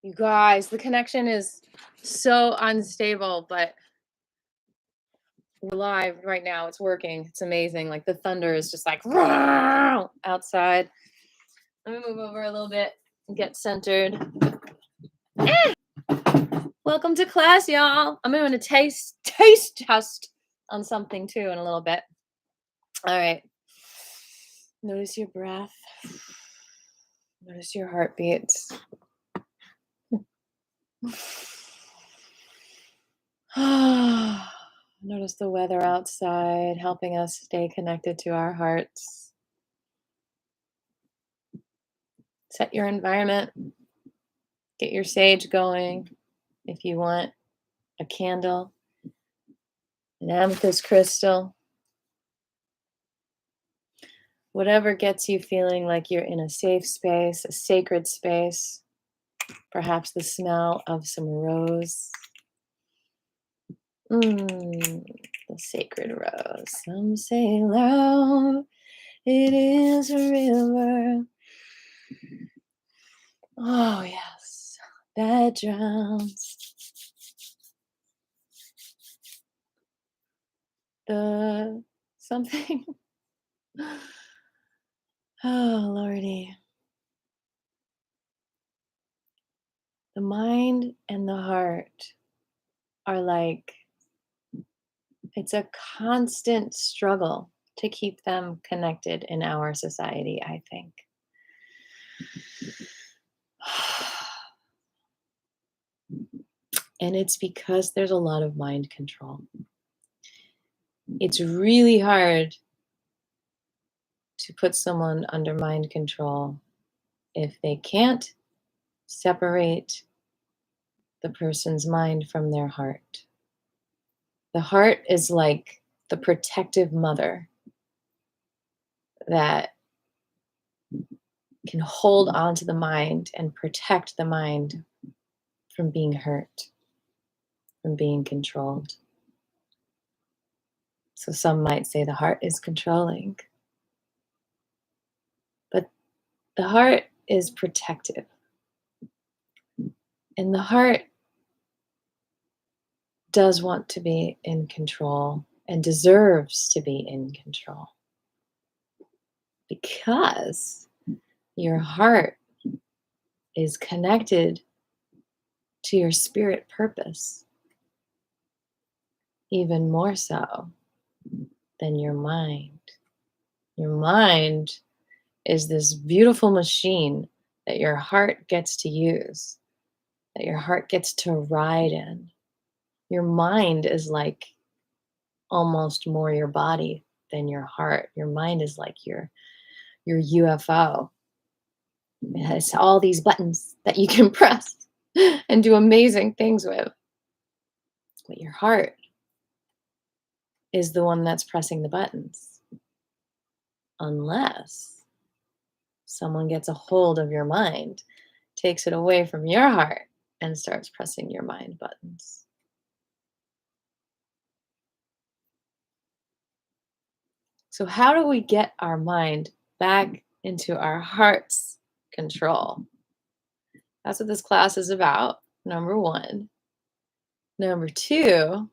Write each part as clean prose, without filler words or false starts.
You guys, the connection is so unstable, but we're live right now. It's working. It's amazing. Like the thunder is just like outside. Let me move over a little bit and get centered. Welcome to class, y'all. I'm doing a taste test on something too in a little bit. All right. Notice your breath. Notice your heartbeats. Notice the weather outside helping us stay connected to our hearts. Set your environment. Get your sage going. If you want a candle, an amethyst crystal, whatever gets you feeling like you're in a safe space, a sacred space, perhaps the smell of some rose. The sacred rose. Some say love, it is a river. Oh, yes, that drowns the something. Oh, Lordy. The mind and the heart are like, it's a constant struggle to keep them connected in our society, I think. And it's because there's a lot of mind control. It's really hard to put someone under mind control if they can't separate the person's mind from their heart. The heart is like the protective mother that can hold on to the mind and protect the mind from being hurt, from being controlled. So some might say the heart is controlling, but the heart is protective. And the heart does want to be in control and deserves to be in control, because your heart is connected to your spirit purpose, even more so than your mind. Your mind is this beautiful machine that your heart gets to use, that your heart gets to ride in. Your mind is like almost more your body than your heart. Your mind is like your UFO. It has all these buttons that you can press and do amazing things with. But your heart is the one that's pressing the buttons. Unless someone gets a hold of your mind, takes it away from your heart, and starts pressing your mind buttons. So how do we get our mind back into our heart's control? That's what this class is about, number one. Number two,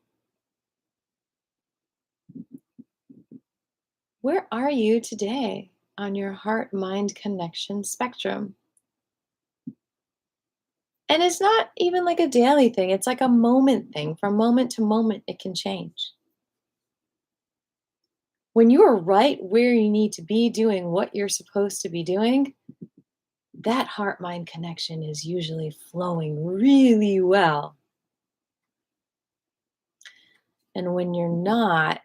where are you today on your heart-mind connection spectrum? And it's not even like a daily thing. It's like a moment thing. From moment to moment, it can change. When you are right where you need to be doing what you're supposed to be doing, that heart-mind connection is usually flowing really well. And when you're not,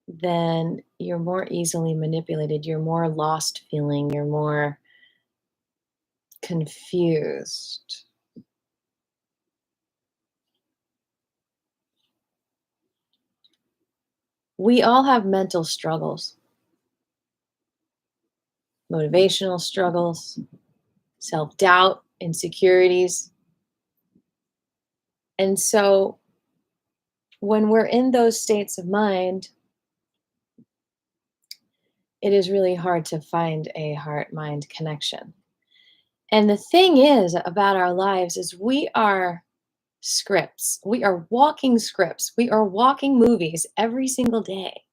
then you're more easily manipulated. You're more lost feeling. You're more confused. We all have mental struggles, motivational struggles, self-doubt, insecurities. And so when we're in those states of mind, it is really hard to find a heart-mind connection. And the thing is about our lives is we are scripts. We are walking scripts. We are walking movies every single day.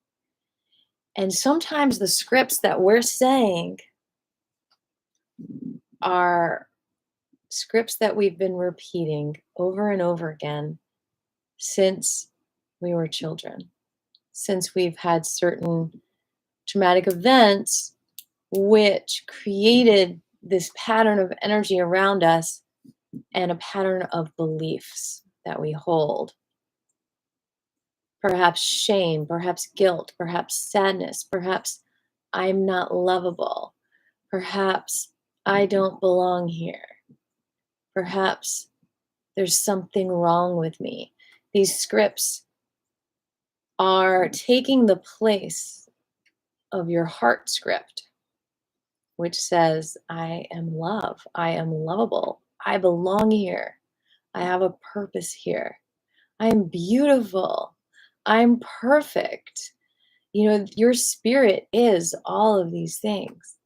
And sometimes the scripts that we're saying are scripts that we've been repeating over and over again since we were children, since we've had certain traumatic events which created this pattern of energy around us and a pattern of beliefs that we hold. Perhaps shame, perhaps guilt, perhaps sadness, perhaps I'm not lovable, perhaps I don't belong here, perhaps there's something wrong with me. These scripts are taking the place of your heart script, which says, I am love, I am lovable, I belong here, I have a purpose here, I am beautiful, I'm perfect. You know, your spirit is all of these things,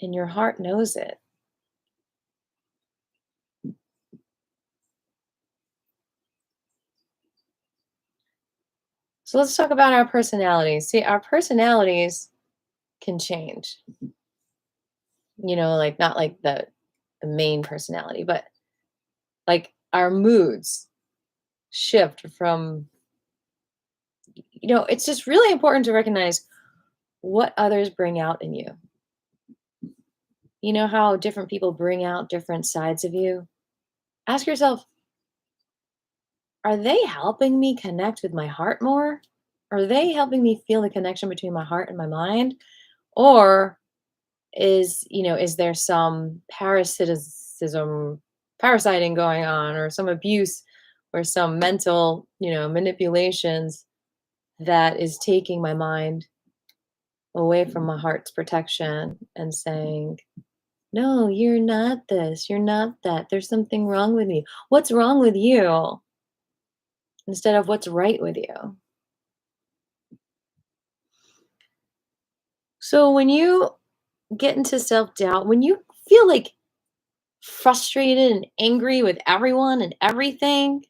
and your heart knows it. So let's talk about our personalities. See, our personalities can change. Like not like the main personality, but like our moods shift from it's just really important to recognize what others bring out in you. You know how different people bring out different sides of you? Ask yourself, are they helping me connect with my heart more? Are they helping me feel the connection between my heart and my mind? Or is there some parasiting going on, or some abuse, or some mental, manipulations that is taking my mind away from my heart's protection and saying, no, you're not this, you're not that. There's something wrong with you. What's wrong with you? Instead of what's right with you. So when you get into self doubt, when you feel like frustrated and angry with everyone and everything,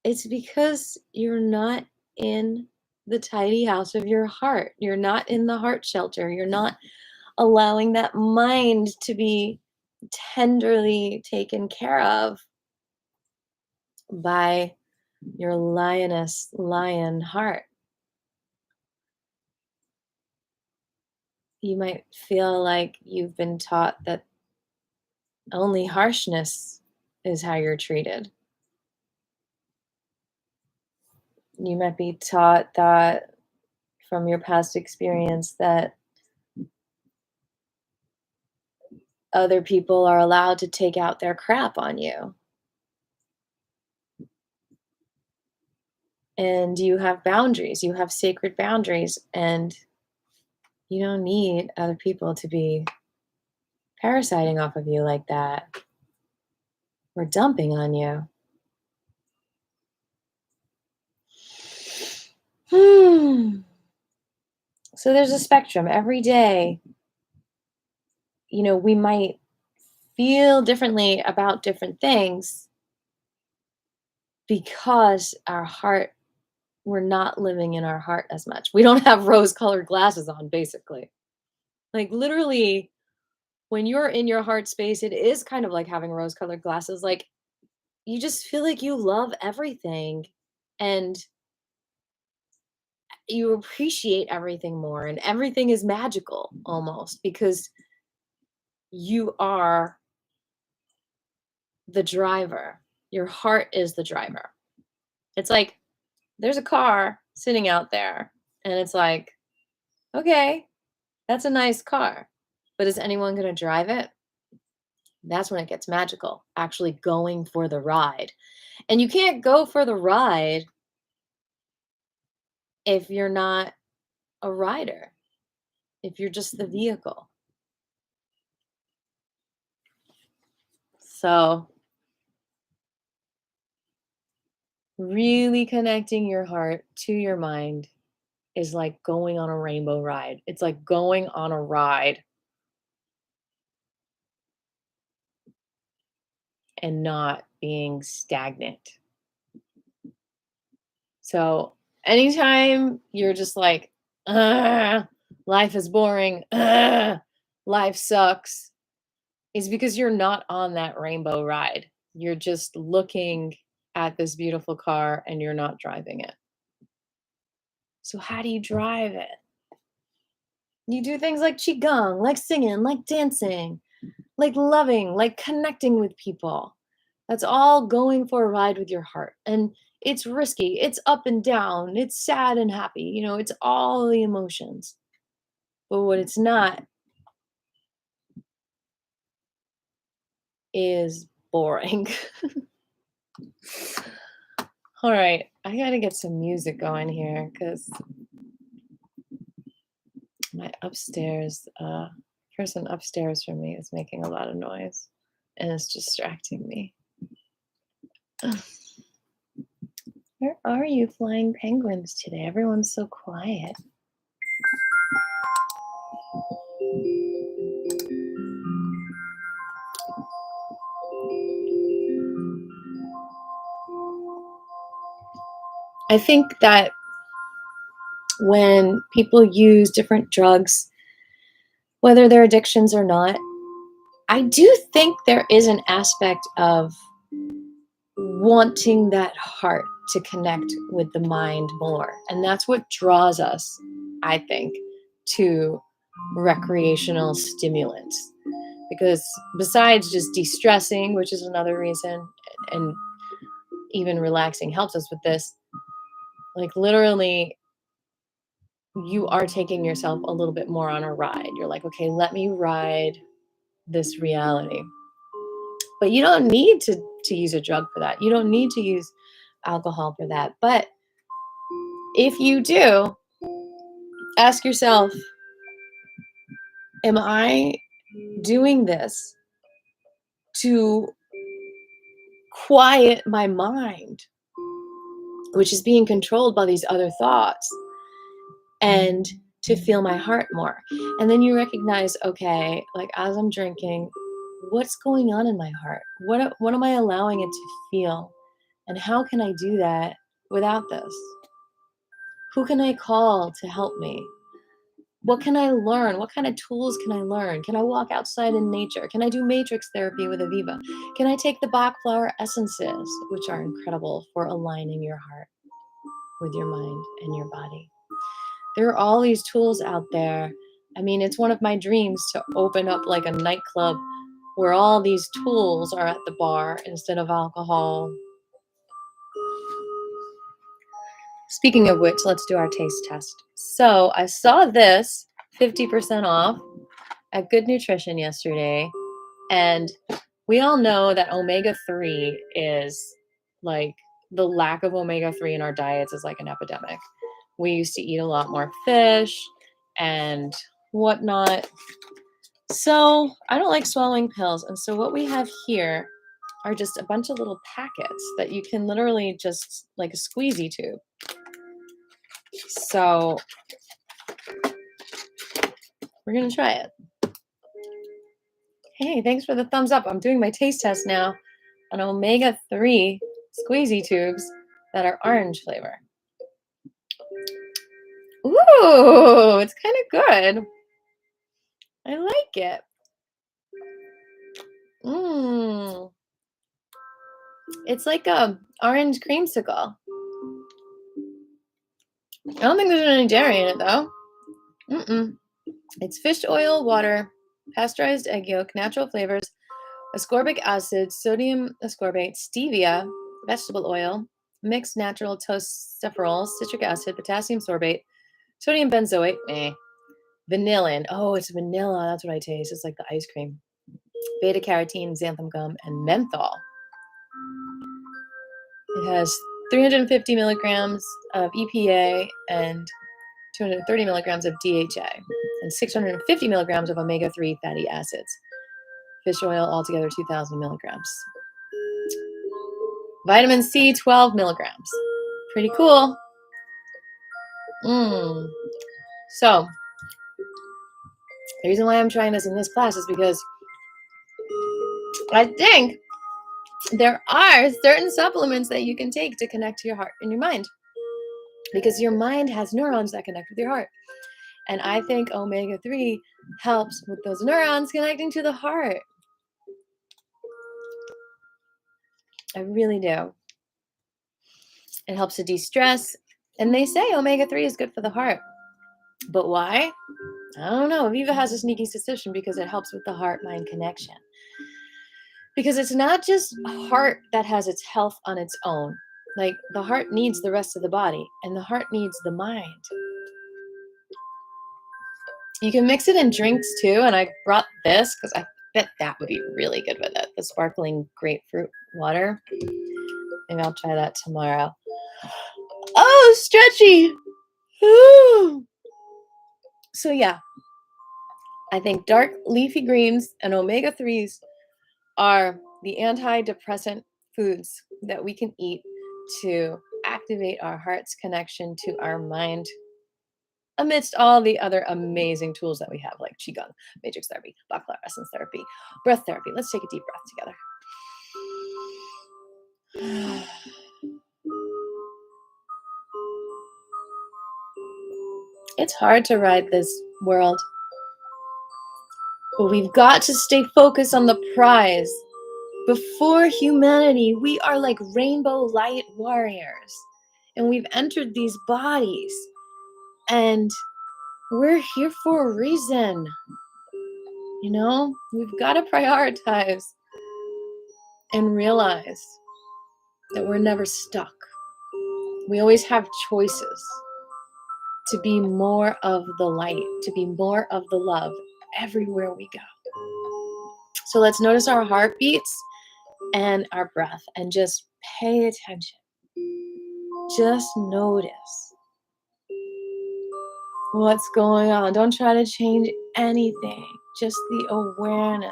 it's because you're not in the tidy house of your heart. You're not in the heart shelter. You're not allowing that mind to be tenderly taken care of by your lioness, lion heart. You might feel like you've been taught that only harshness is how you're treated. You might be taught that from your past experience that other people are allowed to take out their crap on you. And you have boundaries, you have sacred boundaries, and you don't need other people to be parasiting off of you like that or dumping on you. Hmm. So there's a spectrum. Every day, we might feel differently about different things because we're not living in our heart as much. We don't have rose colored glasses on, basically. Like, literally, when you're in your heart space, it is kind of like having rose colored glasses. Like, you just feel like you love everything and you appreciate everything more, and everything is magical almost because you are the driver. Your heart is the driver. It's like there's a car sitting out there, and it's like, okay, that's a nice car, but is anyone going to drive it? That's when it gets magical, actually going for the ride. And you can't go for the ride if you're not a rider, if you're just the vehicle. So, really connecting your heart to your mind is like going on a rainbow ride. It's like going on a ride and not being stagnant. So anytime you're just like, life is boring, life sucks, is because you're not on that rainbow ride. You're just looking at this beautiful car and you're not driving it. So how do you drive it? You do things like Qigong, like singing, like dancing, like loving, like connecting with people. That's all going for a ride with your heart. And it's risky, it's up and down, it's sad and happy, you know, it's all the emotions. But what it's not is boring. All right, I gotta get some music going here because my upstairs person upstairs from me is making a lot of noise and it's distracting me. Where are you flying penguins today? Everyone's so quiet. I think that when people use different drugs, whether they're addictions or not, I do think there is an aspect of wanting that heart to connect with the mind more. And that's what draws us, I think, to recreational stimulants. Because besides just de-stressing, which is another reason, and even relaxing helps us with this, like literally you are taking yourself a little bit more on a ride. You're like, okay, let me ride this reality. But you don't need to use a drug for that. You don't need to use alcohol for that. But if you do, ask yourself, am I doing this to quiet my mind, which is being controlled by these other thoughts, and to feel my heart more? And then you recognize, okay, like as I'm drinking, what's going on in my heart? What am I allowing it to feel? And how can I do that without this? Who can I call to help me? What can I learn? What kind of tools can I learn? Can I walk outside in nature? Can I do matrix therapy with Aviva? Can I take the Bach flower essences, which are incredible for aligning your heart with your mind and your body? There are all these tools out there. I mean, it's one of my dreams to open up like a nightclub where all these tools are at the bar instead of alcohol. Speaking of which, let's do our taste test. So I saw this 50% off at Good Nutrition yesterday, and we all know that omega-3 is like, the lack of omega-3 in our diets is like an epidemic. We used to eat a lot more fish and whatnot. So I don't like swallowing pills. And so what we have here are just a bunch of little packets that you can literally just like a squeezy tube. So we're going to try it. Hey, thanks for the thumbs up. I'm doing my taste test now on omega-3 squeezy tubes that are orange flavor. Ooh, it's kind of good. I like it. Mmm. It's like a orange creamsicle. I don't think there's any dairy in it though. It's fish oil, water, pasteurized egg yolk, natural flavors, ascorbic acid, sodium ascorbate, stevia, vegetable oil, mixed natural tocopherols, citric acid, potassium sorbate, sodium benzoate, vanillin. Oh, it's vanilla. That's what I taste. It's like the ice cream. Beta carotene, xanthan gum, and menthol. It has 350 milligrams of EPA and 230 milligrams of DHA and 650 milligrams of omega-3 fatty acids. Fish oil altogether 2,000 milligrams. Vitamin C 12 milligrams. Pretty cool. So the reason why I'm trying this in this class is because I think there are certain supplements that you can take to connect to your heart and your mind, because your mind has neurons that connect with your heart. And I think omega-3 helps with those neurons connecting to the heart. I really do. It helps to de-stress. And they say omega-3 is good for the heart. But why? I don't know. Aviva has a sneaky suspicion because it helps with the heart-mind connection. Because it's not just heart that has its health on its own. Like, the heart needs the rest of the body, and the heart needs the mind. You can mix it in drinks too, and I brought this because I bet that would be really good with it. The sparkling grapefruit water. Maybe I'll try that tomorrow. Oh, stretchy. So yeah, I think dark leafy greens and omega-3s are the antidepressant foods that we can eat to activate our heart's connection to our mind, amidst all the other amazing tools that we have, like Qigong, matrix therapy, black flower essence therapy, breath therapy. Let's take a deep breath together. It's hard to ride this world, but we've got to stay focused on the prize. Before humanity, we are like rainbow light warriors, and we've entered these bodies, and we're here for a reason. You know, we've got to prioritize and realize that we're never stuck. We always have choices to be more of the light, to be more of the love everywhere we go. So let's notice our heartbeats and our breath and just pay attention. Just notice what's going on. Don't try to change anything. Just the awareness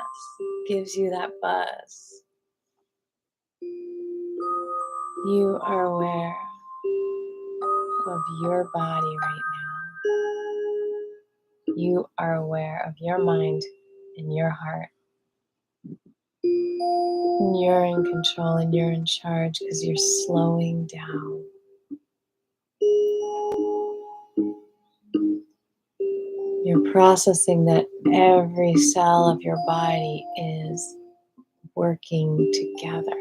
gives you that buzz. You are aware of your body right now. You are aware of your mind and your heart. And you're in control and you're in charge because you're slowing down. You're processing that every cell of your body is working together.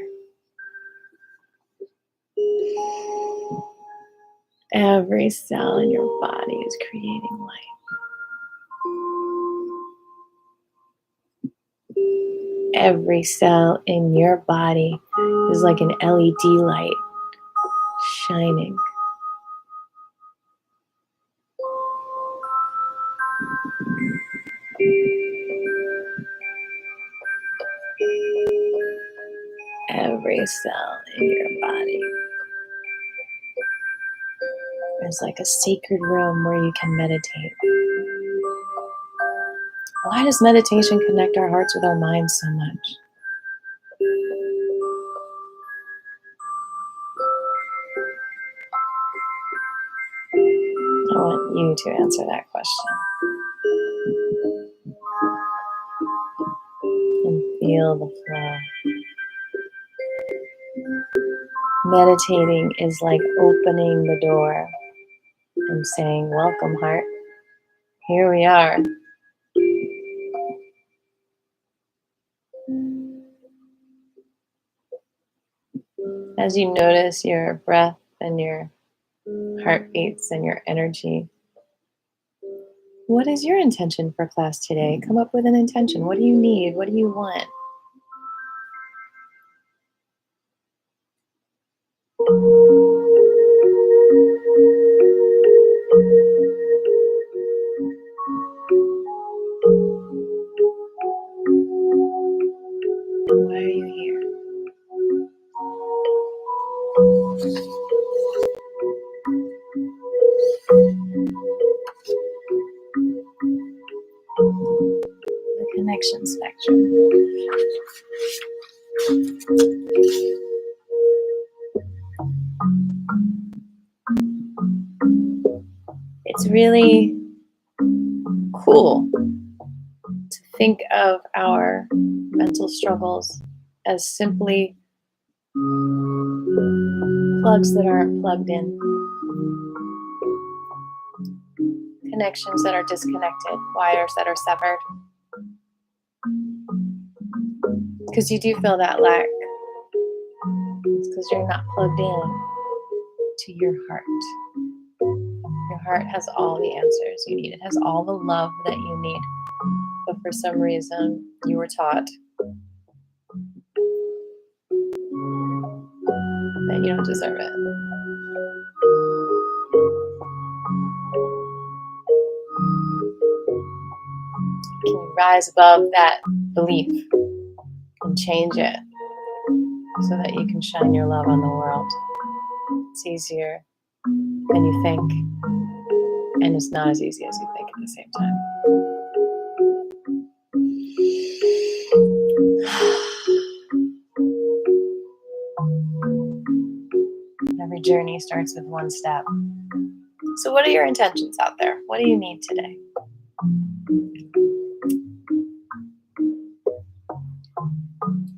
Every cell in your body is creating light. Every cell in your body is like an LED light shining. Every cell in your body is like a sacred room where you can meditate. Why does meditation connect our hearts with our minds so much? I want you to answer that question. And feel the flow. Meditating is like opening the door and saying, "Welcome, heart. Here we are." As you notice your breath and your heartbeats and your energy, what is your intention for class today? Come up with an intention. What do you need? What do you want? Why are you here? The connection spectrum. It's really cool to think of our mental struggles as simply Plugs that aren't plugged in. Connections that are disconnected. Wires that are severed. Because you do feel that lack. It's because you're not plugged in to your heart. Your heart has all the answers you need. It has all the love that you need. But for some reason, you were taught that you don't deserve it. Can you rise above that belief and change it so that you can shine your love on the world? It's easier than you think, and it's not as easy as you think at the same time. Every journey starts with one step. So what are your intentions out there? What do you need today?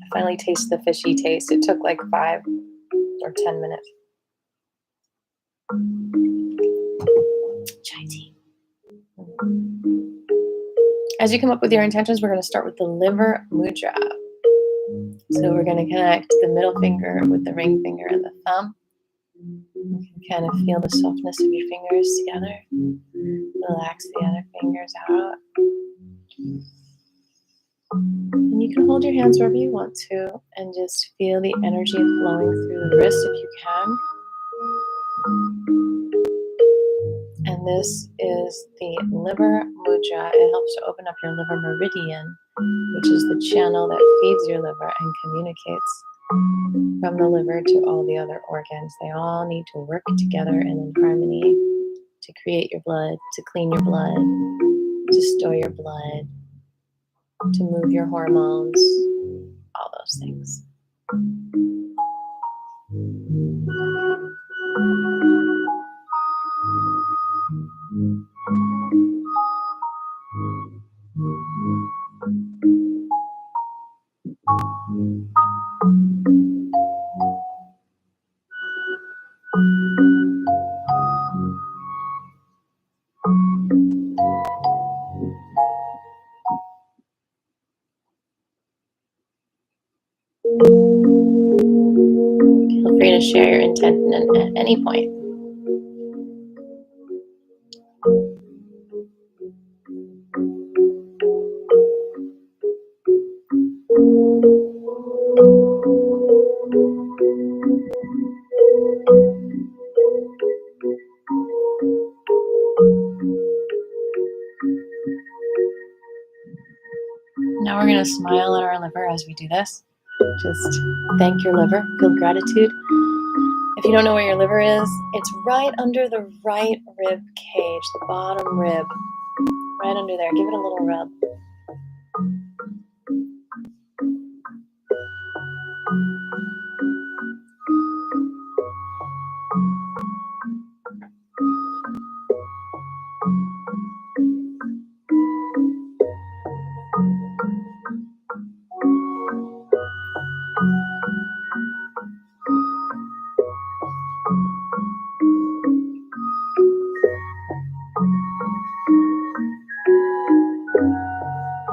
I finally tasted the fishy taste. It took like 5 or 10 minutes. Chai tea. As you come up with your intentions, we're going to start with the liver mudra. So we're going to connect the middle finger with the ring finger and the thumb. You can kind of feel the softness of your fingers together. Relax the other fingers out. And you can hold your hands wherever you want to and just feel the energy flowing through the wrist if you can. And this is the liver mudra. It helps to open up your liver meridian, which is the channel that feeds your liver and communicates from the liver to all the other organs. They all need to work together and in harmony to create your blood, to clean your blood, to store your blood, to move your hormones, all those things. Feel free to share your intent at any point. Now we're going to smile at our liver as we do this. Just thank your liver, feel gratitude. If you don't know where your liver is, it's right under the right rib cage, the bottom rib, right under there. Give it a little rub.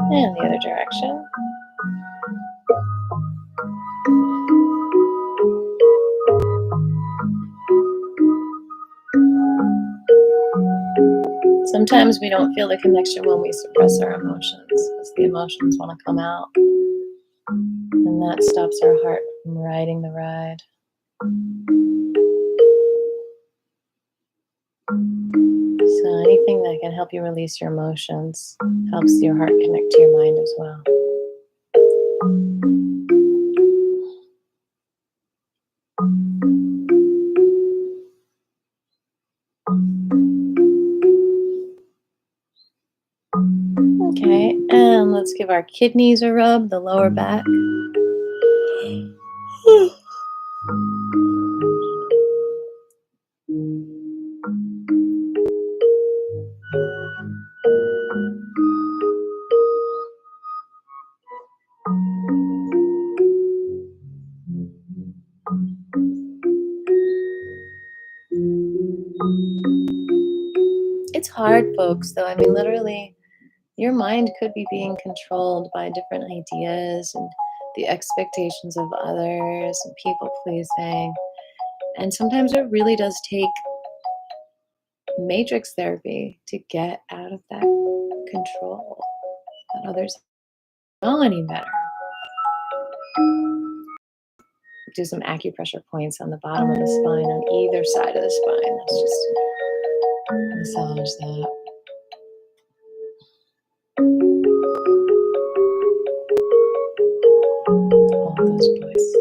And the other direction. Sometimes we don't feel the connection when we suppress our emotions, because the emotions want to come out. And that stops our heart from riding the ride. So anything that can help you release your emotions helps your heart connect to your mind as well. Okay, and let's give our kidneys a rub, the lower back. hard, folks, though. I mean, literally, your mind could be being controlled by different ideas and the expectations of others and people pleasing. And sometimes it really does take matrix therapy to get out of that control that others don't know any better. Do some acupressure points on the bottom of the spine on either side of the spine. Let's just massage that. All those points.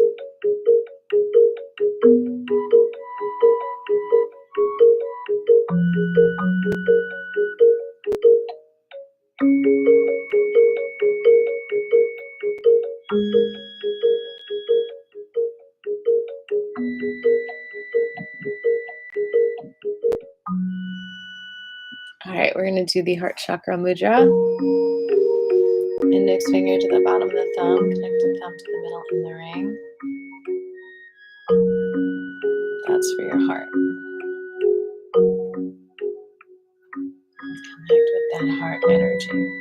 All right, we're going to do the heart chakra mudra. Index finger to the bottom of the thumb, connected thumb to the middle in the ring. That's for your heart. Connect with that heart energy.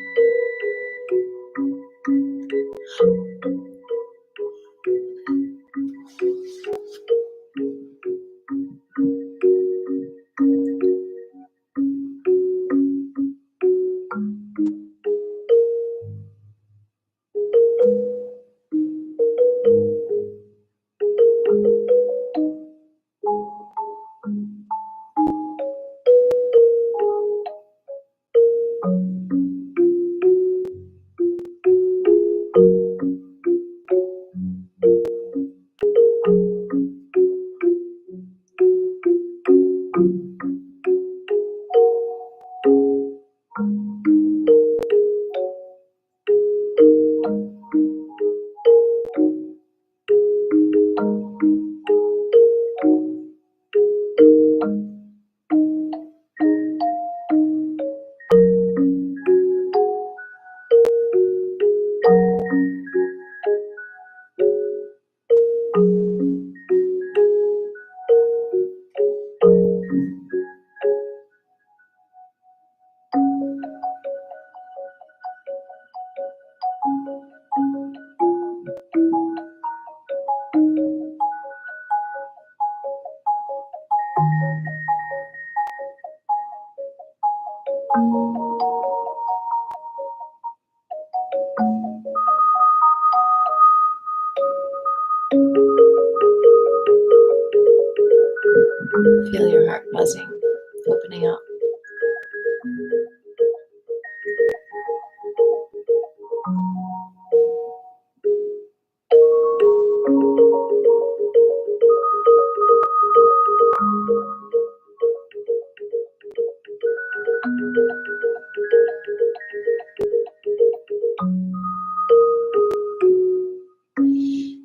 Feel your heart buzzing, opening up.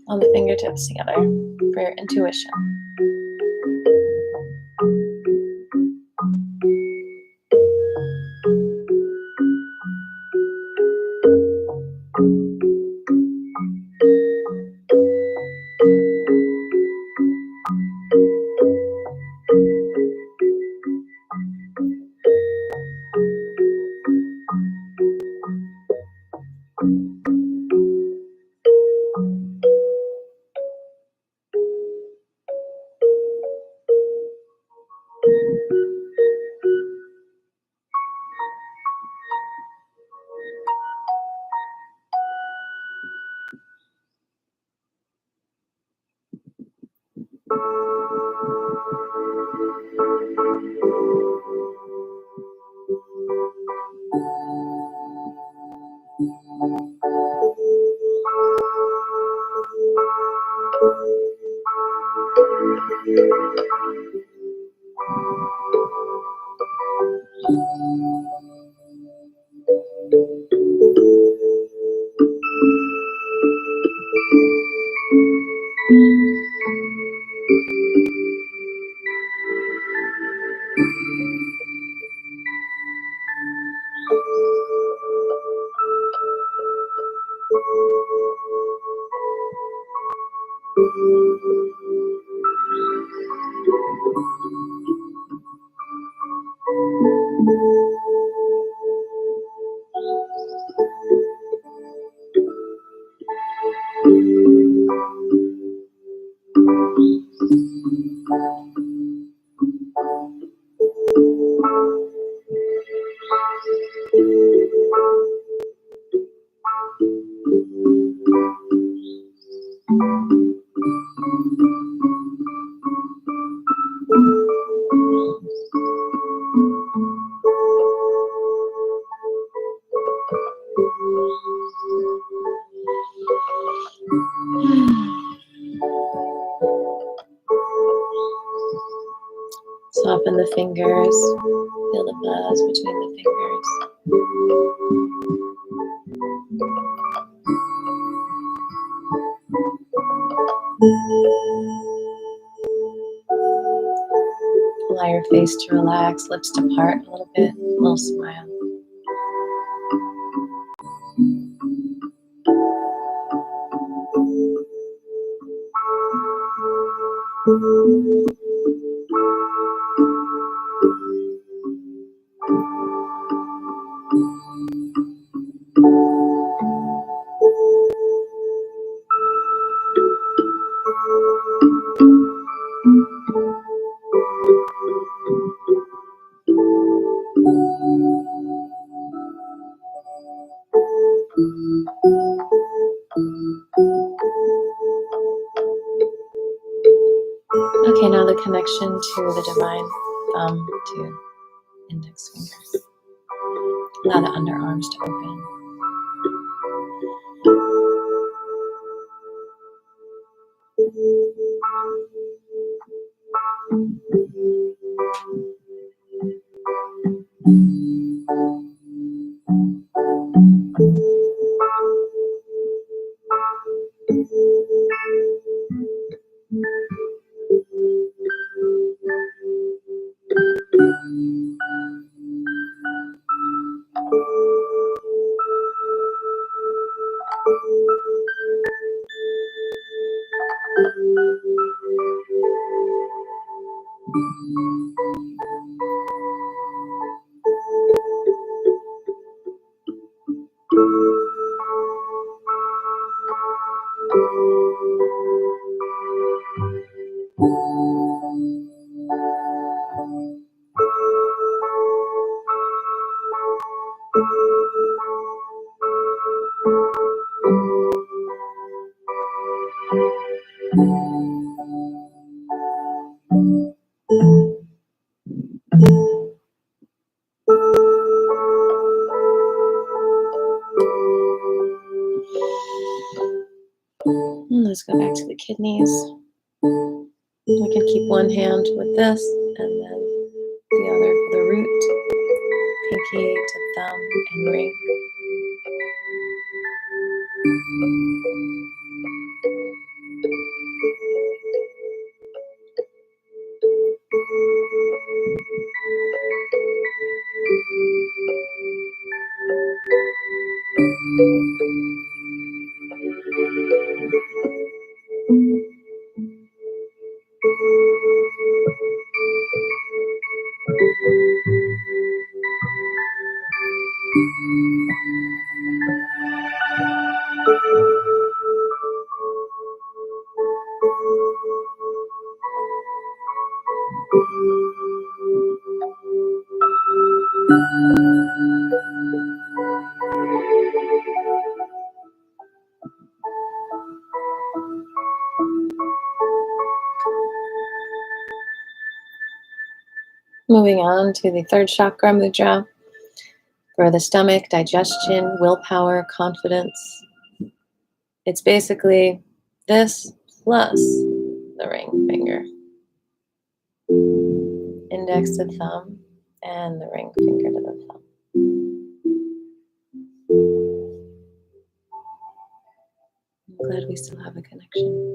On the fingertips together for your intuition. Soften the fingers, feel the buzz between the fingers. Allow your face to relax, lips to part a little bit, a little smile. Okay, now the connection to the divine thumb to index fingers. Allow the underarms to open. And let's go back to the kidneys. We can keep one hand with this and then the other for the root, pinky to thumb and ring. Moving on to the third chakra mudra for the stomach, digestion, willpower, confidence. It's basically this plus the ring finger. Index to thumb and the ring finger to the thumb. I'm glad we still have a connection.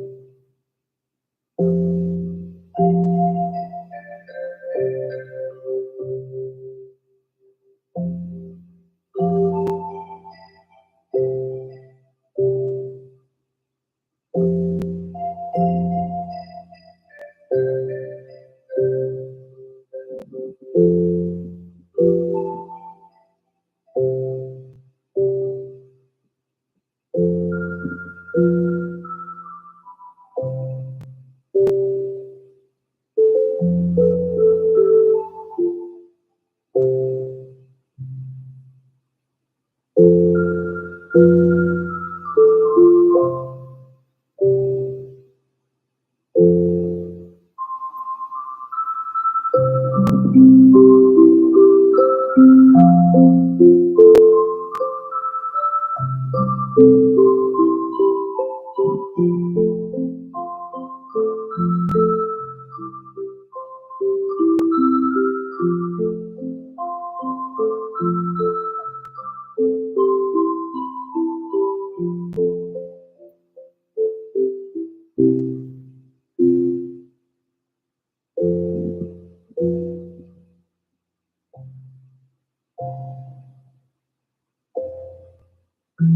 All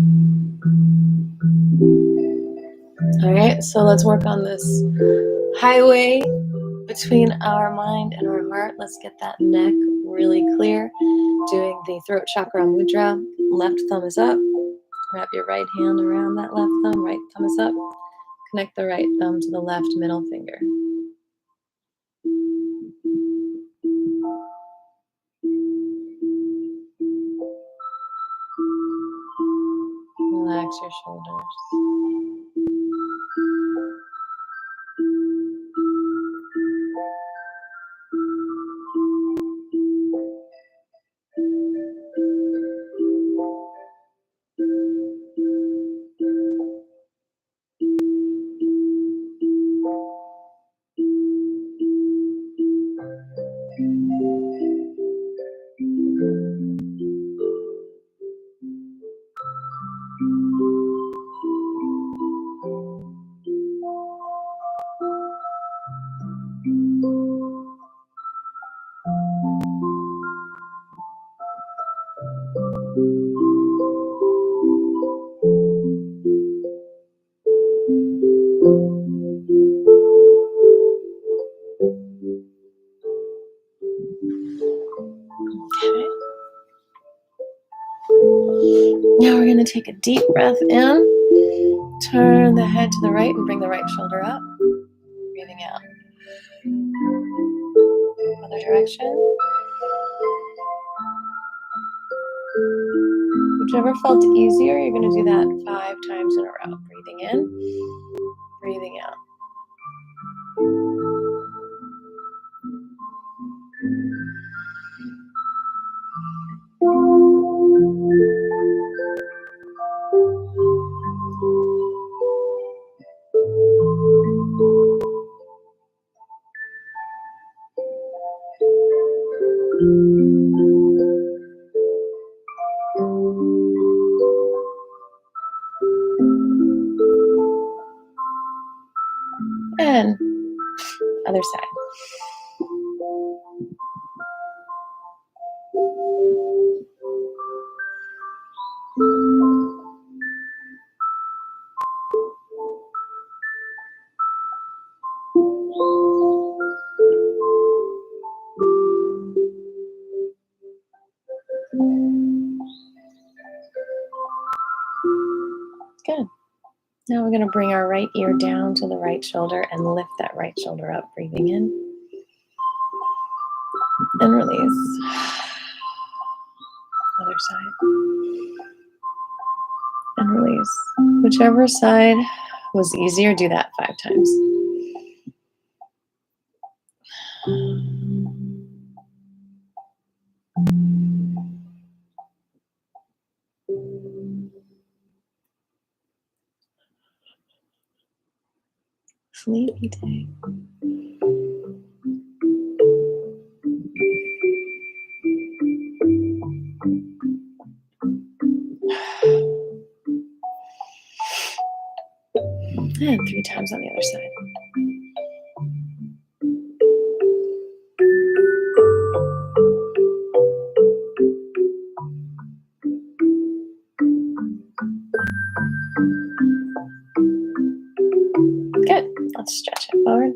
right, so let's work on this highway between our mind and our heart. Let's get that neck really clear. Doing the throat chakra mudra. Left thumb is up. Wrap your right hand around that left thumb. Right thumb is up. Connect the right thumb to the left middle finger. Relax your shoulders. Okay. Now we're going to take a deep breath in. Turn the head to the right and bring the right shoulder up. Breathing out. Other direction. Whichever felt easier, you're going to do that 5 times in a row. Breathing in, breathing out. And other side. Good. Now we're going to bring our right ear down to the right shoulder and lift that right shoulder up. Breathing in and release. Other side. And release. Whichever side was easier, do that 5 times. Sleepy day. And 3 times on the other side. Good. Let's stretch it forward.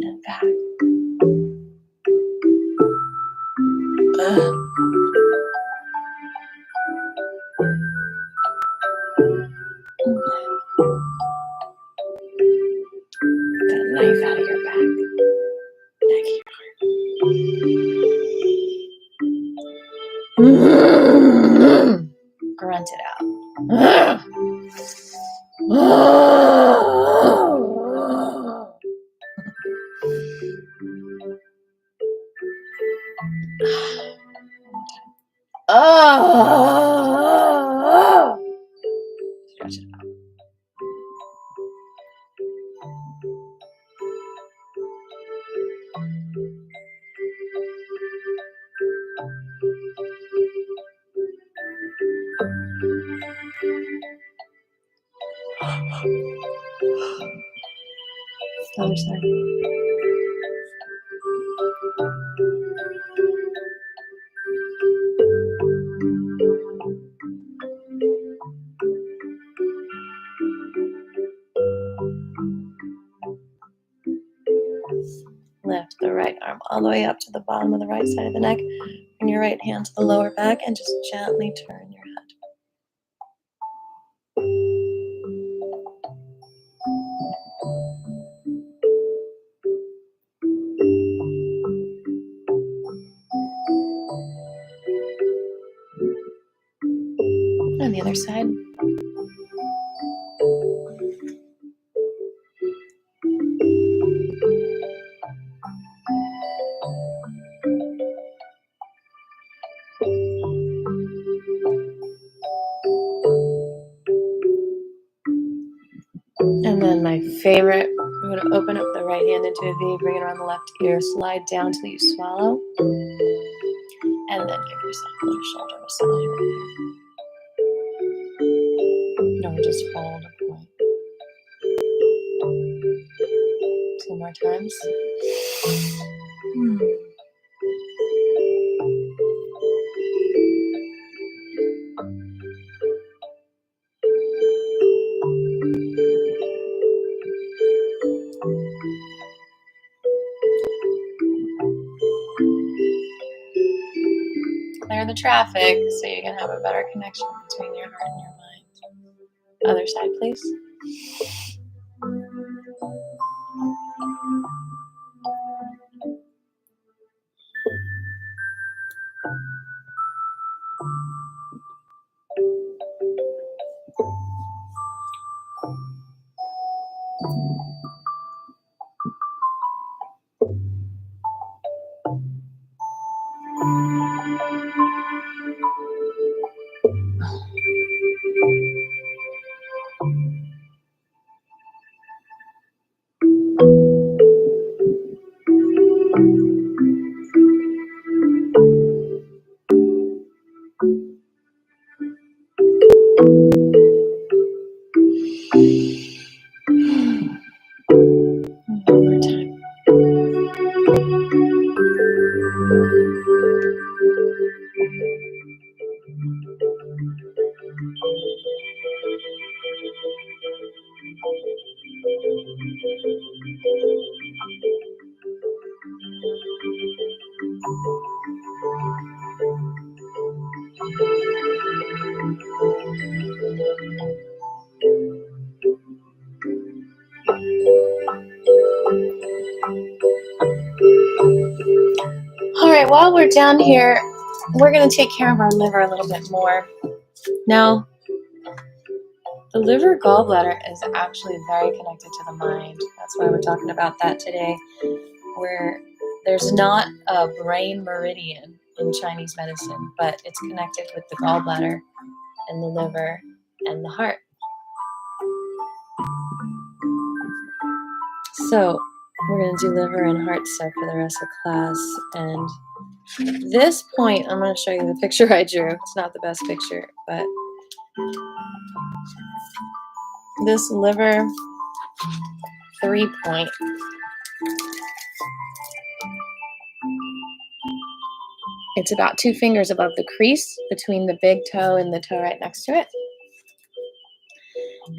And back. Get that knife out of your back. Back of your heart. Grunt it out. Stretch it out. Other side. lift the right arm all the way up to the bottom of the right side of the neck. Bring your right hand to the lower back and just gently turn your head. On the other side. And then my favorite, I'm going to open up the right hand into a V, bring it around the left ear, slide down till you swallow, and then give yourself a little shoulder massage right here. No, just hold a point. 2 more times. Clear the traffic so you can have a better connection between your heart and your mind. Other side, please. One more time. All right, while we're down here, we're going to take care of our liver a little bit more. Now, the liver gallbladder is actually very connected to the mind. That's why we're talking about that today, where there's not a brain meridian in Chinese medicine, but it's connected with the gallbladder and the liver and the heart. So we're going to do liver and heart stuff for the rest of class. And this point, I'm going to show you the picture I drew. It's not the best picture, but this liver 3-point it's about 2 fingers above the crease between the big toe and the toe right next to it.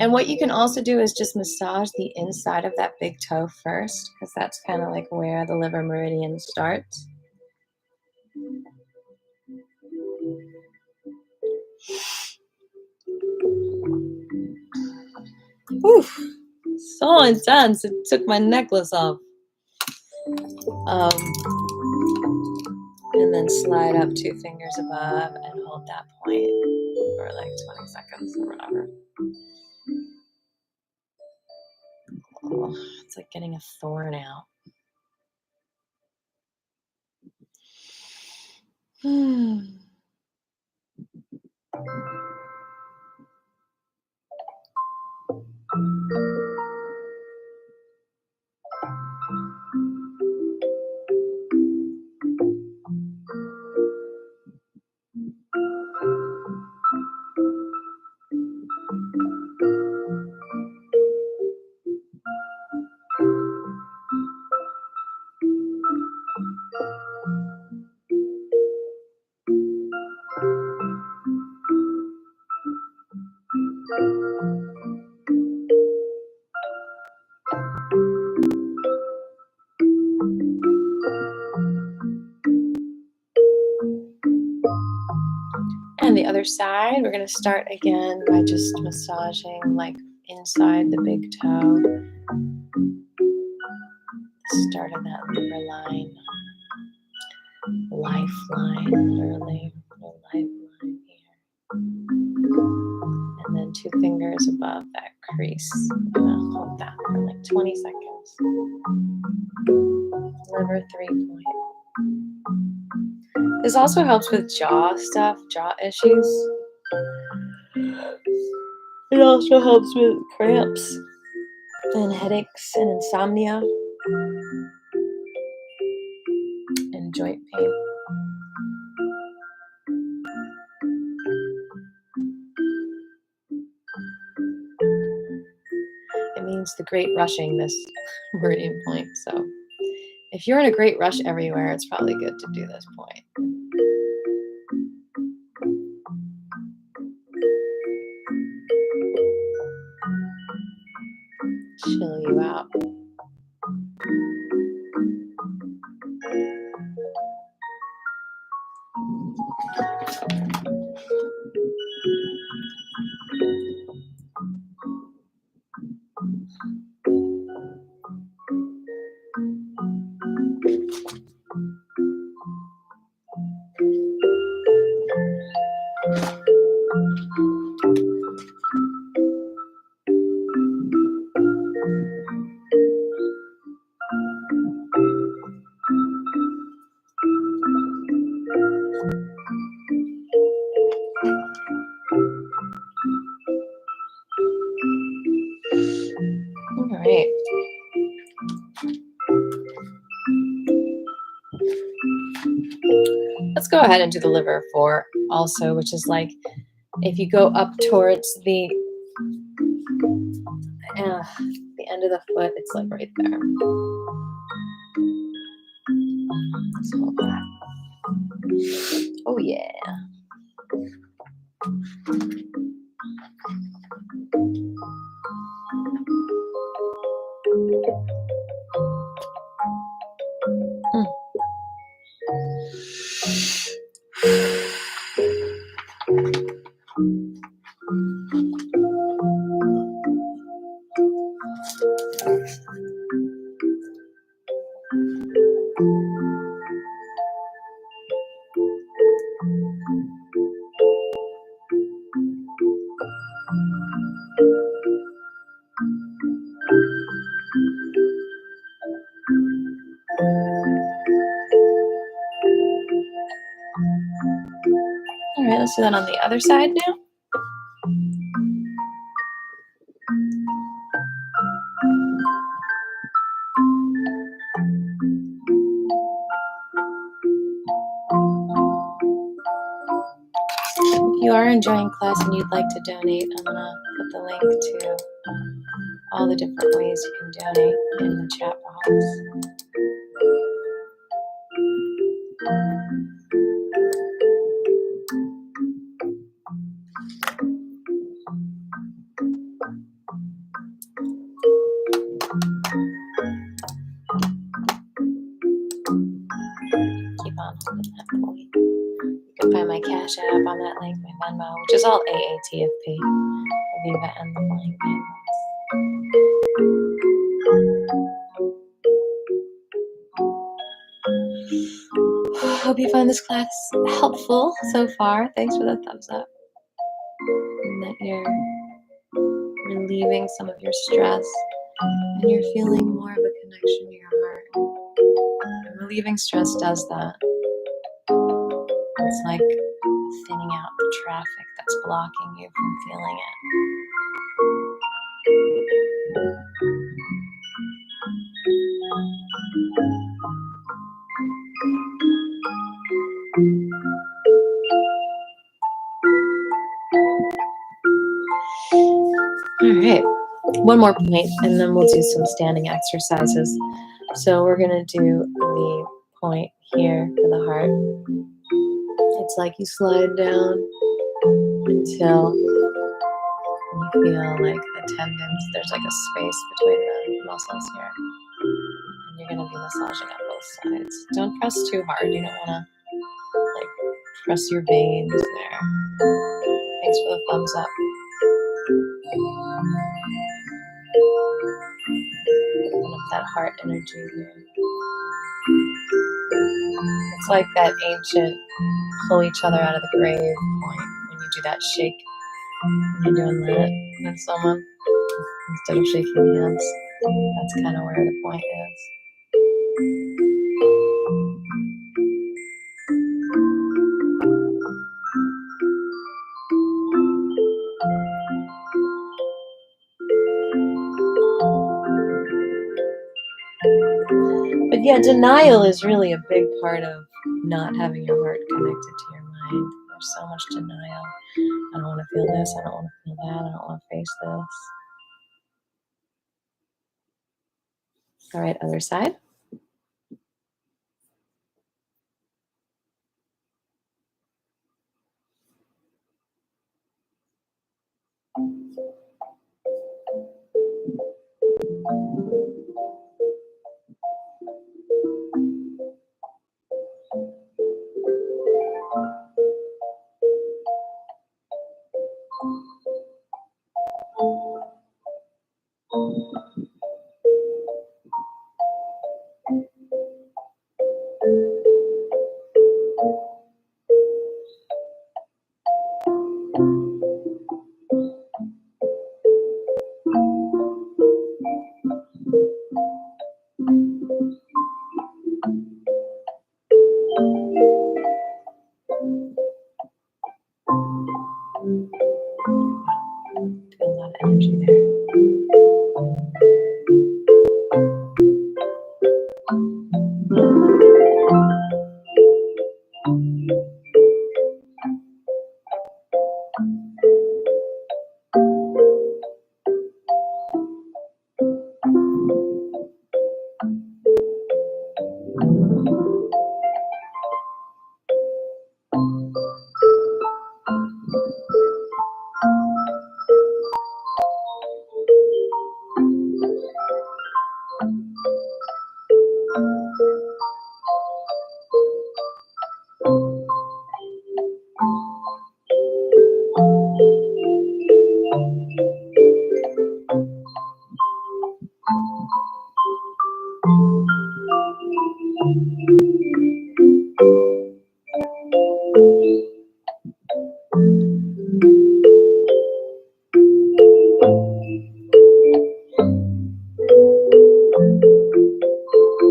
And what you can also do is just massage the inside of that big toe first, because that's kind of like where the liver meridian starts. Whew, so intense. It took my necklace off. And then slide up 2 fingers above and hold that point for like 20 seconds or whatever. Oh, it's like getting a thorn out. on the other side, we're going to start again by just massaging like inside the big toe. Start of that liver line, lifeline, literally, a lifeline here. And then 2 fingers above that crease. I'm going to hold that for like 20 seconds. Liver 3 point. This also helps with jaw stuff, jaw issues. It also helps with cramps and headaches and insomnia and joint pain. It means the great rushing, this meridian point. So if you're in a great rush everywhere, it's probably good to do this point. Chill you out. All right. Let's go ahead and do the liver 4 also, which is like if you go up towards the end of the foot, it's like right there. Let's hold that. Oh yeah. All right, let's do that on the other side now. If you are enjoying class and you'd like to donate, I'm going to put the link to all the different ways you can donate in the chat box. Keep on holding that point. You can find my Cash App on that link, my Venmo, which is all AATFP, Aviva and the Flying Payments. Hope you find this class helpful so far. Thanks for the thumbs up. And that you're relieving some of your stress and you're feeling more of a connection to your heart. And relieving stress does that. It's like thinning out the traffic that's blocking you from feeling it. All right, one more point, and then we'll do some standing exercises. So we're gonna do the point here for the heart. It's like you slide down until you feel like the tendons, there's like a space between the muscles here. And you're gonna be massaging on both sides. Don't press too hard. You don't wanna like Press your veins there. Thanks for the thumbs up. Open up that heart energy there. It's like that ancient pull each other out of the grave point when you do that shake. When you're doing that with someone instead of shaking hands. That's kind of where the point is. But yeah, denial is really a big part of not having your heart connected to your mind. There's so much denial. I don't want to feel this. I don't want to feel that. I don't want to face this. All right, other side. Feel a lot of energy there.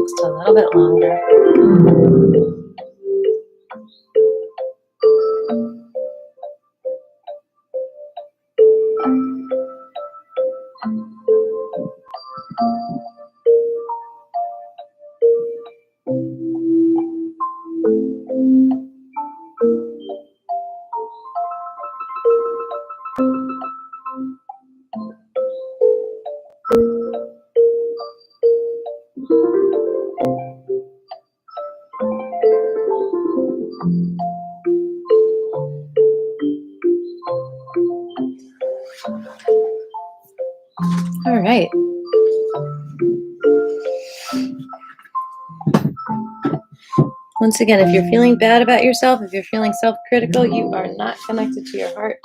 Just a little bit longer. All right. Once again, if you're feeling bad about yourself, if you're feeling self-critical, you are not connected to your heart.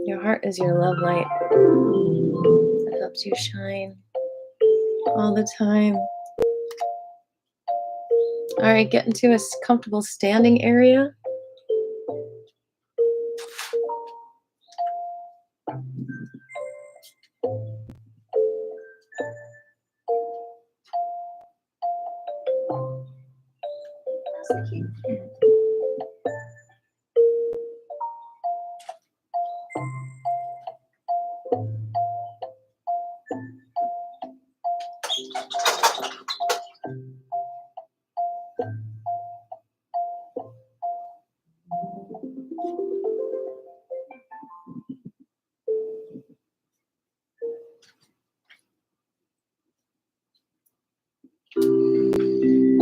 Your heart is your love light. It helps you shine all the time. All right, get into a comfortable standing area.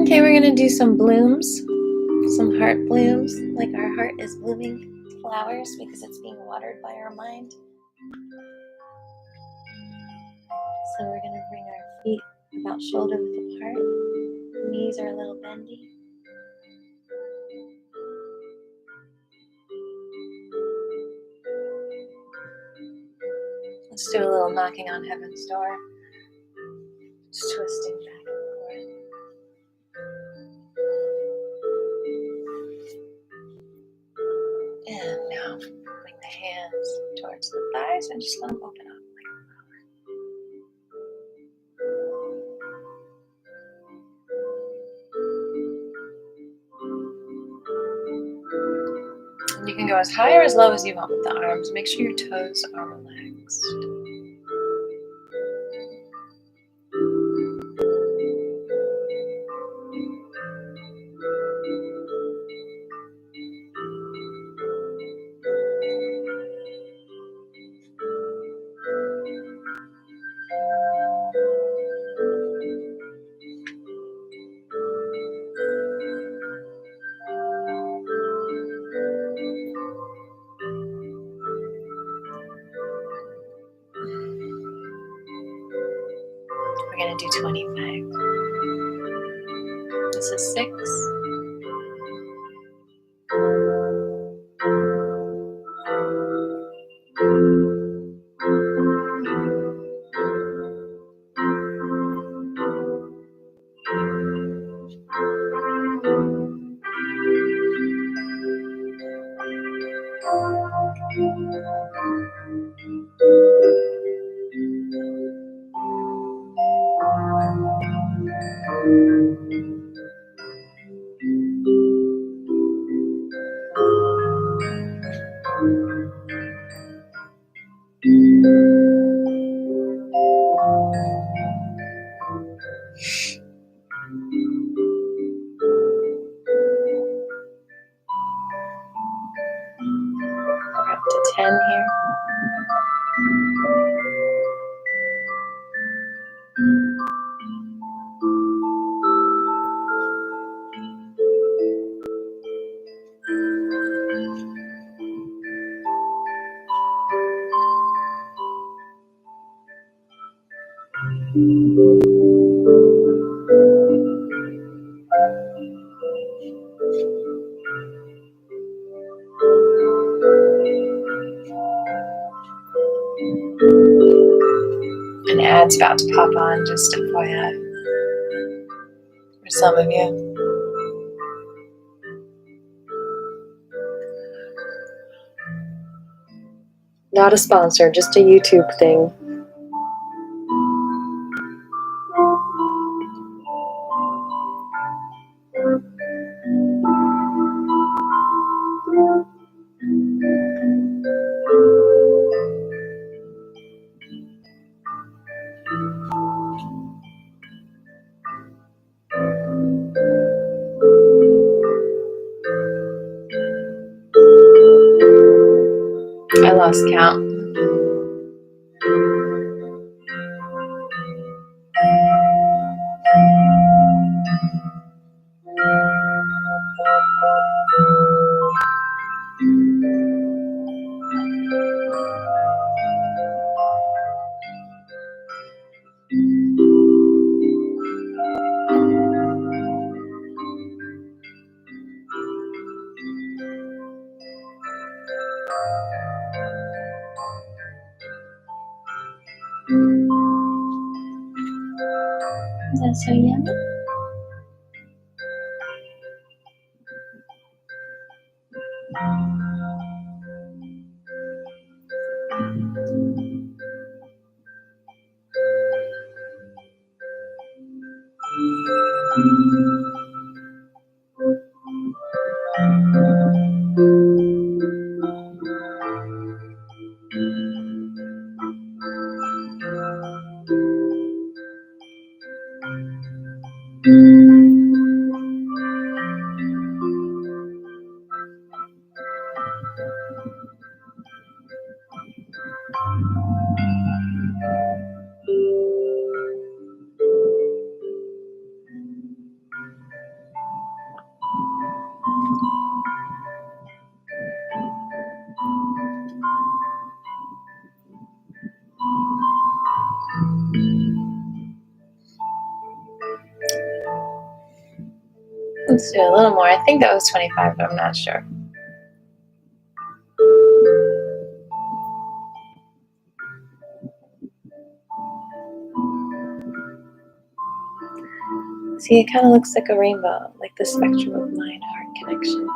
Okay, we're gonna do some blooms, some heart blooms, like our heart is blooming flowers because it's being watered by our mind. So we're gonna bring our feet about shoulder width apart. Knees are a little bendy. Let's do a little knocking on heaven's door. Just twisting back and forth. And now bring the hands towards the thighs and just let them open up. And you can go as high or as low as you want with the arms. Make sure your toes are relaxed. We're going to do 25. This is 6. We're up to 10 here. An ad's about to pop on, just FYI, for some of you. Not a sponsor, just a YouTube thing. I lost count. Is that so yummy? Let's do a little more. I think that was 25, but I'm not sure. See, it kind of looks like a rainbow, like the spectrum of mind-heart connection.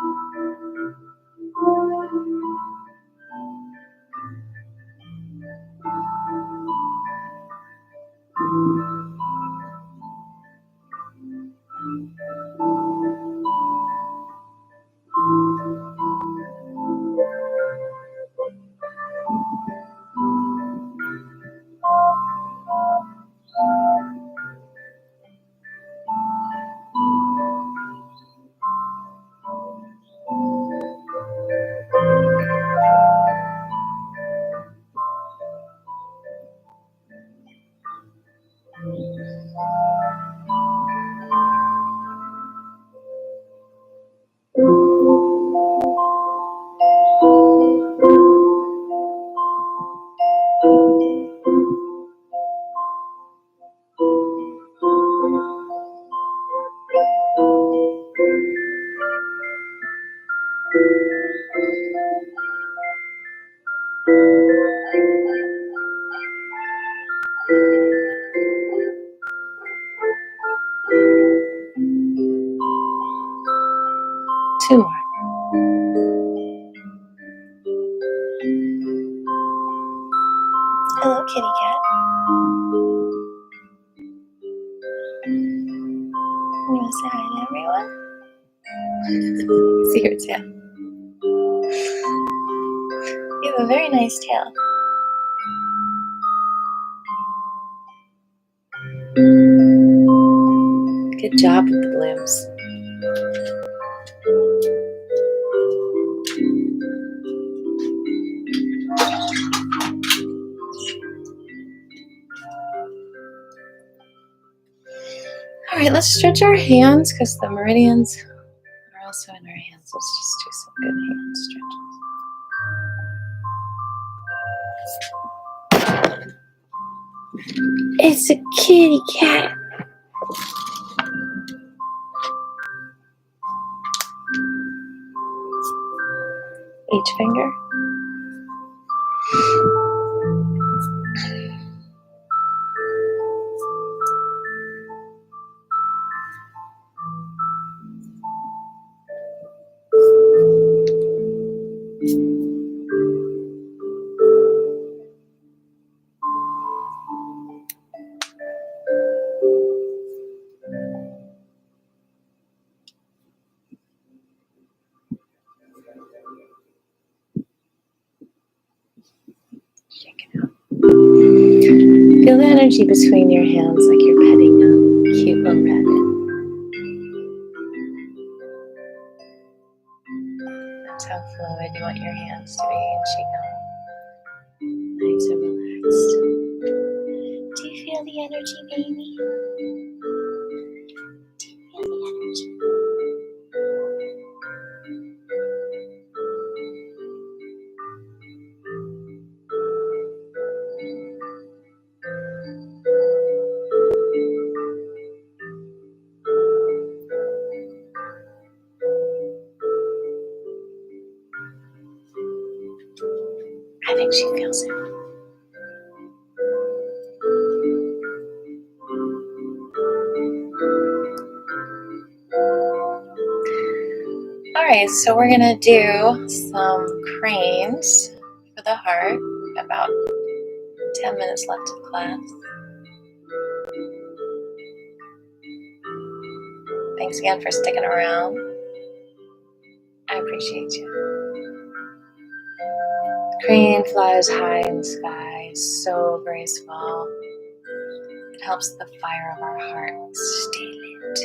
Two more. Hello, kitty cat. You want to say hi to everyone? See your tail. You have a very nice tail. Good job with the blooms. All right, let's stretch our hands because the meridians are also in our hands. Let's just do some good hand stretches. It's a kitty cat. Each finger. Shake it out. Feel the energy between your hands like you're petting a cute little rabbit. That's how fluid you want your hands to be in Qigong. Nice and relaxed. Do you feel the energy, baby? Do you feel the energy? I think she feels it. Alright, so we're gonna do some cranes for the heart. About 10 minutes left of class. Thanks again for sticking around. I appreciate you. Crane flies high in the sky, so graceful. It helps the fire of our heart stay lit.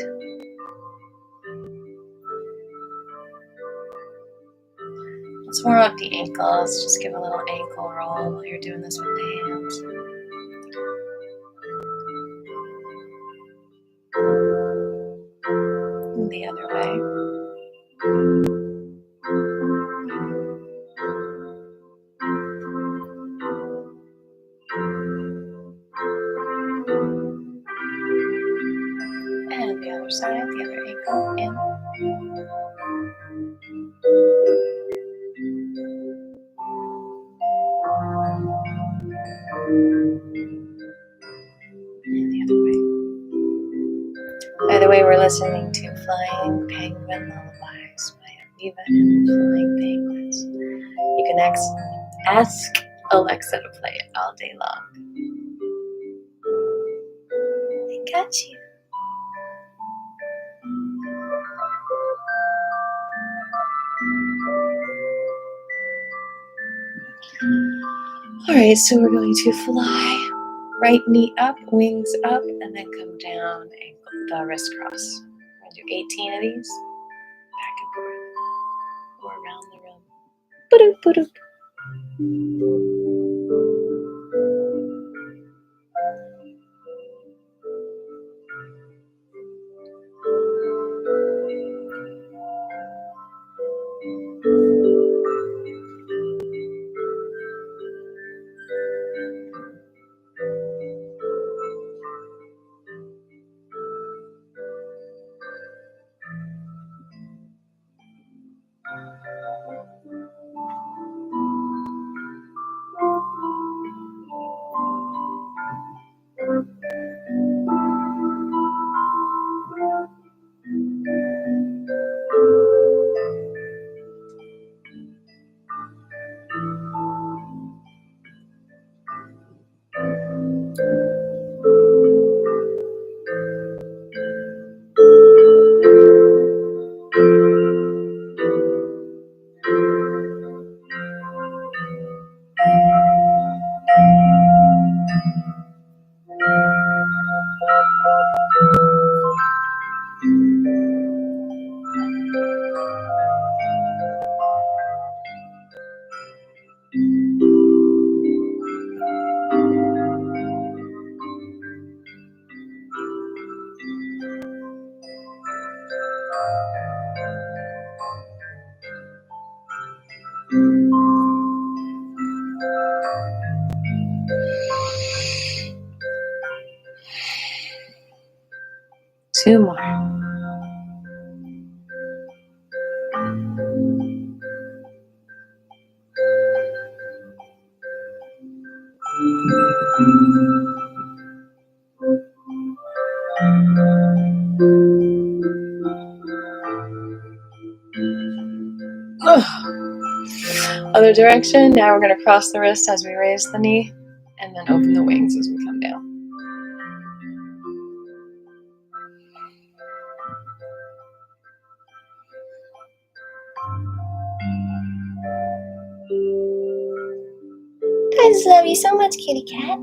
Let's warm up the ankles. Just give a little ankle roll while you're doing this with the hands. And the other way. And the other side, the other ankle in. And the other way. By the way, we're listening to Flying Penguin Lullabies by Aviva and the Flying Penguins. You can ask Alexa to play it all day long. I got you. Alright, so we're going to fly. Right knee up, wings up, and then come down, ankle, the wrist cross. We're going to do 18 of these, back and forth, or around the room. Ba-doop, ba-doop. Two more. Other direction. Now we're going to cross the wrist as we raise the knee, and then open the wings as we come down. I just love you so much, kitty cat.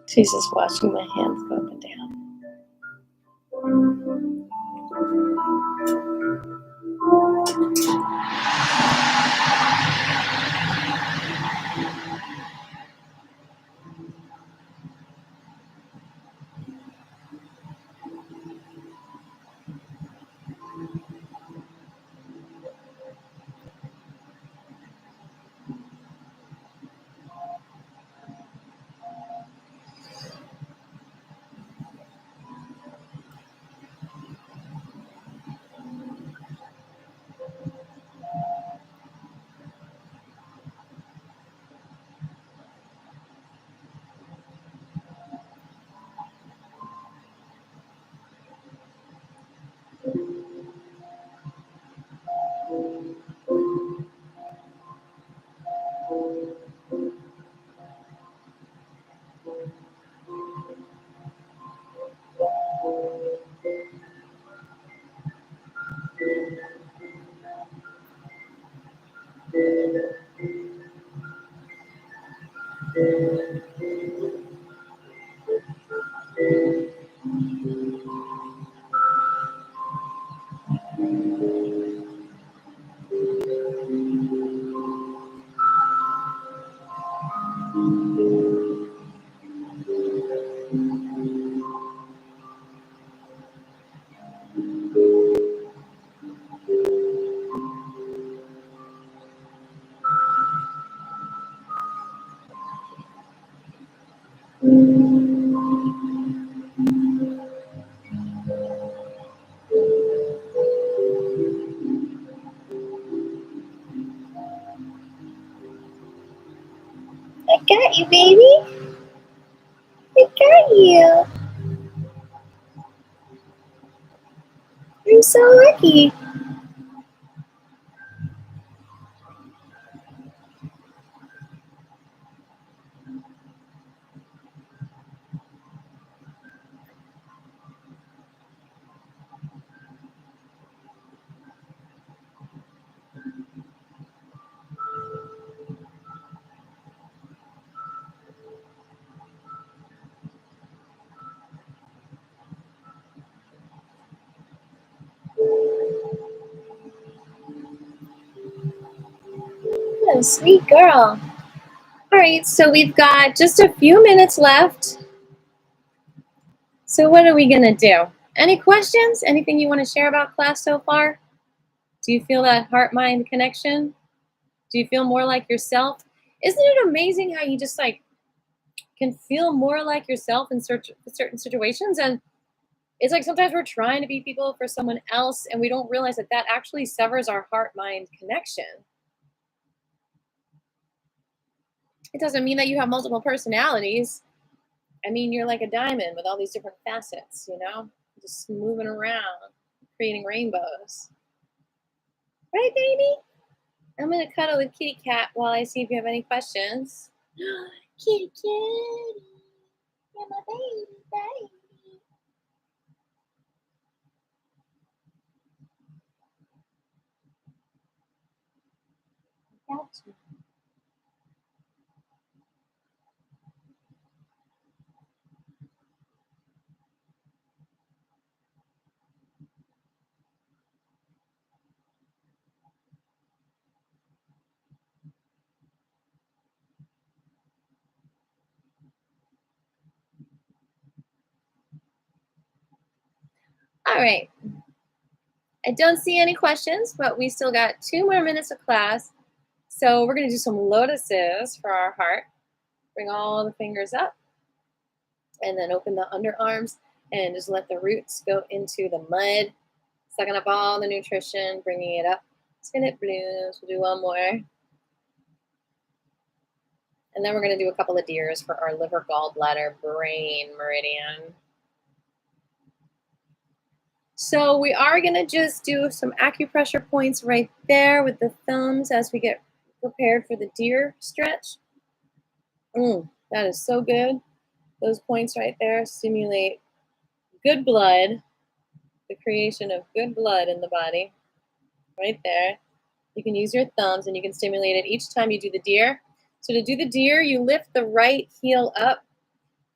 She's just watching my hands go up and down. got you, baby. I got you. I'm so lucky. What a sweet girl. All right, so we've got just a few minutes left. So what are we gonna do? Any questions? Anything you want to share about class so far? Do you feel that heart-mind connection? Do you feel more like yourself? Isn't it amazing how you just like can feel more like yourself in certain situations? And it's like sometimes we're trying to be people for someone else and we don't realize that that actually severs our heart-mind connection. It doesn't mean that you have multiple personalities. I mean, you're like a diamond with all these different facets, you know, just moving around, creating rainbows. Right, baby? I'm going to cuddle the kitty cat while I see if you have any questions. Kitty, kitty. You're my baby, baby. Got you. All right. I don't see any questions, but we still got 2 more minutes of class. So we're going to do some lotuses for our heart. Bring all the fingers up and then open the underarms and just let the roots go into the mud, sucking up all the nutrition, bringing it up. Till it blooms. We'll do one more. And then we're going to do a couple of deers for our liver, gallbladder, brain meridian. So we are going to just do some acupressure points right there with the thumbs as we get prepared for the deer stretch. That is so good. Those points right there stimulate good blood, the creation of good blood in the body. Right there. You can use your thumbs and you can stimulate it each time you do the deer. So to do the deer, you lift the right heel up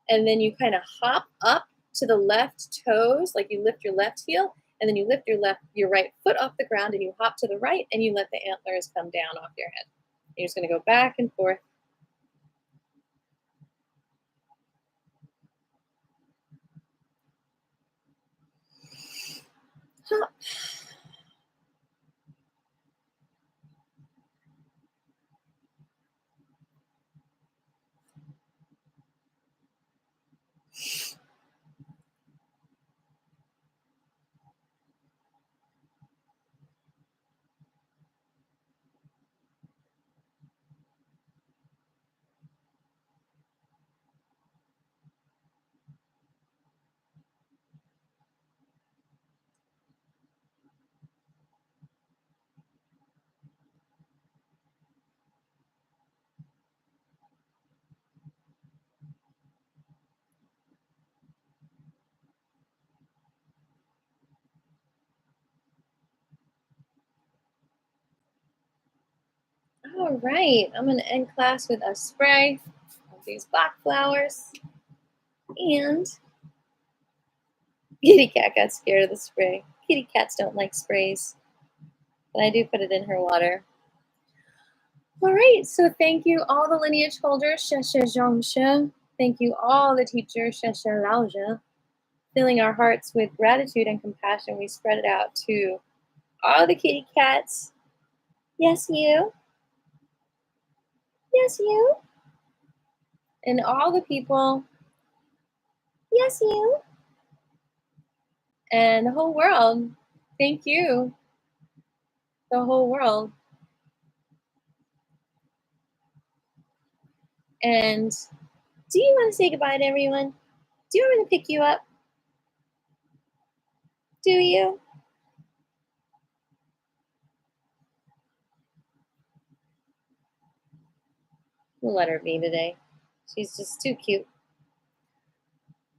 and then you kind of hop up to the left toes, like you lift your left heel, and then you lift your right foot off the ground and you hop to the right and you let the antlers come down off your head. You're just going to go back and forth. Hop. All right, I'm going to end class with a spray of these black flowers. And kitty cat got scared of the spray. Kitty cats don't like sprays, but I do put it in her water. All right, so thank you all the lineage holders, thank you all the teachers, filling our hearts with gratitude and compassion. We spread it out to all the kitty cats. Yes, you. Yes, you. And all the people. Yes, you. And the whole world. Thank you. The whole world. And do you want to say goodbye to everyone? Do you want me to pick you up? Do you? We'll let her be today. She's just too cute.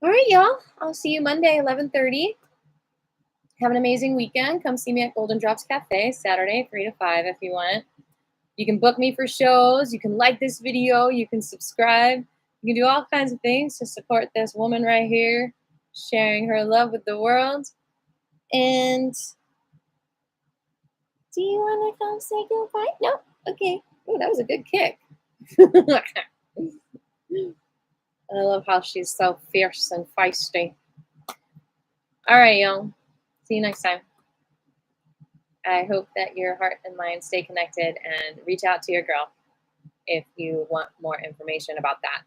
All right, y'all. I'll see you Monday, 11:30. Have an amazing weekend. Come see me at Golden Drops Cafe, Saturday, 3 to 5 if you want. You can book me for shows. You can like this video. You can subscribe. You can do all kinds of things to support this woman right here, sharing her love with the world. And do you want to come say goodbye? No? Okay. Oh, that was a good kick. I love how she's so fierce and feisty. All right, y'all. See you next time. I hope that your heart and mind stay connected, and reach out to your girl if you want more information about that.